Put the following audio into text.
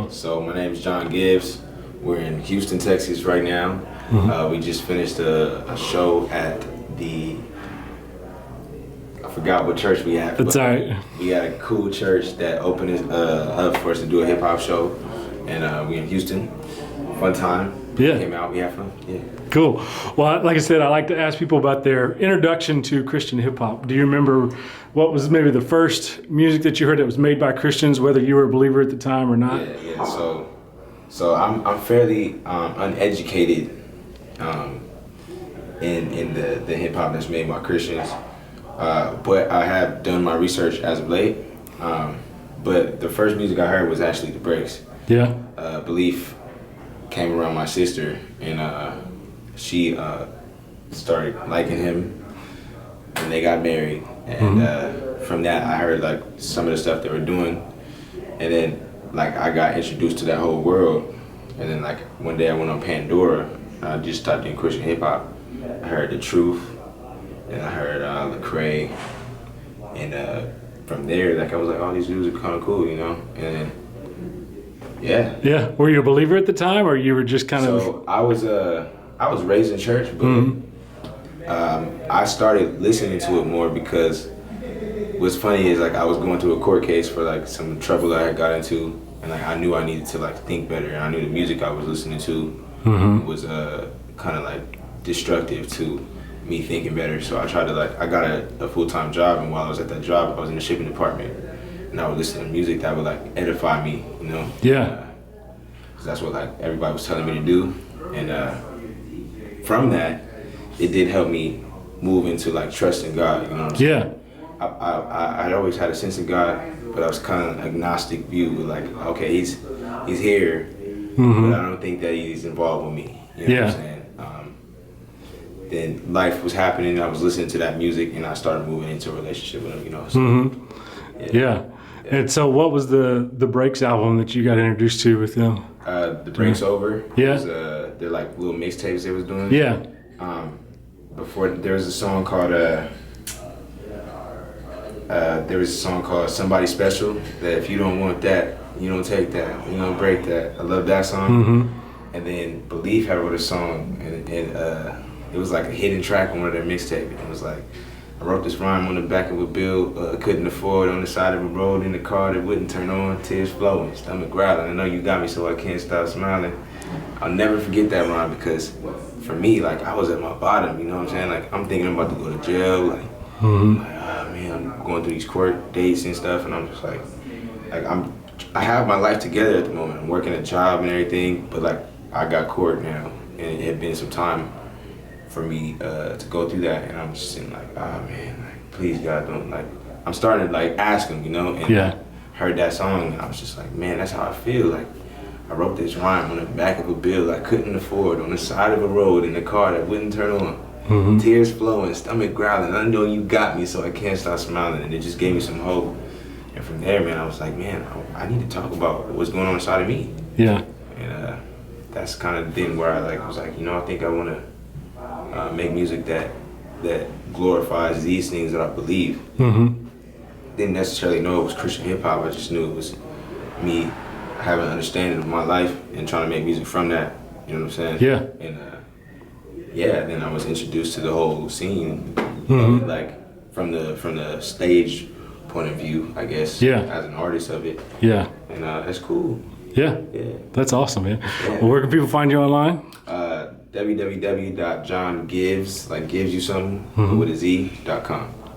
So my name is John Givez. We're in Houston, Texas right now. We just finished a show at I forgot what church we had. That's all right. We had a cool church that opened it up for us to do a hip hop show. And we in Houston. Fun time. Yeah. Came out, we had fun. Yeah. Cool. Well, like I said, I like to ask people about their introduction to Christian hip hop. Do you remember what was maybe the first music that you heard that was made by Christians, whether you were a believer at the time or not? Yeah. So I'm fairly uneducated in the hip hop that's made by Christians, but I have done my research as of late. But the first music I heard was actually the Breaks. Yeah. Belief came around my sister, and she started liking him, and they got married. And from that, I heard like some of the stuff they were doing, and then like I got introduced to that whole world. And then like one day I went on Pandora, and I just started doing Christian hip hop. I heard T.R.U.T.H, and I heard Lecrae, and from there, like I was like, oh, these dudes are kind of cool, you know. And then, yeah. Yeah. Were you a believer at the time, or you were just kind of? So I was raised in church, but I started listening to it more because what's funny is like I was going through a court case for like some trouble that I had got into, and like I knew I needed to like think better, and I knew the music I was listening to was kind of like destructive to me thinking better. So I tried to I got a full-time job, and while I was at that job, I was in the shipping department, and I would listen to music that would like edify me, you know. Yeah. Cause that's what like everybody was telling me to do, and from that, it did help me move into like trusting God, you know what I'm saying? Yeah. I'd always had a sense of God, but I was kind of agnostic view, like, okay, he's here, but I don't think that he's involved with me. You know what I'm saying? Then life was happening, I was listening to that music, and I started moving into a relationship with him, you know. So, Yeah. And so what was the Breaks album that you got introduced to with them? The Breaks Over. Yeah. Was, they're like little mixtapes they was doing. Yeah. Before there was a song called Somebody Special, that if you don't want that, you don't take that, you don't break that. I love that song. And then Belief had wrote a song, and it was like a hidden track on one of their mixtapes. It was like, I wrote this rhyme on the back of a bill, couldn't afford, on the side of a road in the car that wouldn't turn on, tears flowing, stomach growling. I know you got me, so I can't stop smiling. I'll never forget that rhyme, because for me, like, I was at my bottom, you know what I'm saying? Like, I'm thinking I'm about to go to jail, like, man, I'm going through these court dates and stuff, and I'm just like I have my life together at the moment. I'm working a job and everything, but like, I got court now, and it had been some time for me to go through that, and I'm just sitting like, man, like, please God, don't, like, I'm starting to like ask him, you know, and I heard that song, and I was just like, man, that's how I feel. Like, I wrote this rhyme on the back of a bill I couldn't afford, on the side of a road in a car that wouldn't turn on, tears flowing, stomach growling. I know you got me, so I can't stop smiling, and it just gave me some hope. And from there, man, I was like, man, I need to talk about what's going on inside of me. Yeah. And that's kind of the thing where I was like, you know, I think I want to make music that glorifies these things that I believe. Didn't necessarily know it was Christian hip hop. I just knew it was me having an understanding of my life and trying to make music from that. You know what I'm saying? Yeah. And then I was introduced to the whole scene, like from the stage point of view, I guess. Yeah. As an artist of it. Yeah. And that's cool. Yeah. Yeah. That's awesome, man. Yeah. Well, where can people find you online? www.johngivez, like gives you something, with a Z.com.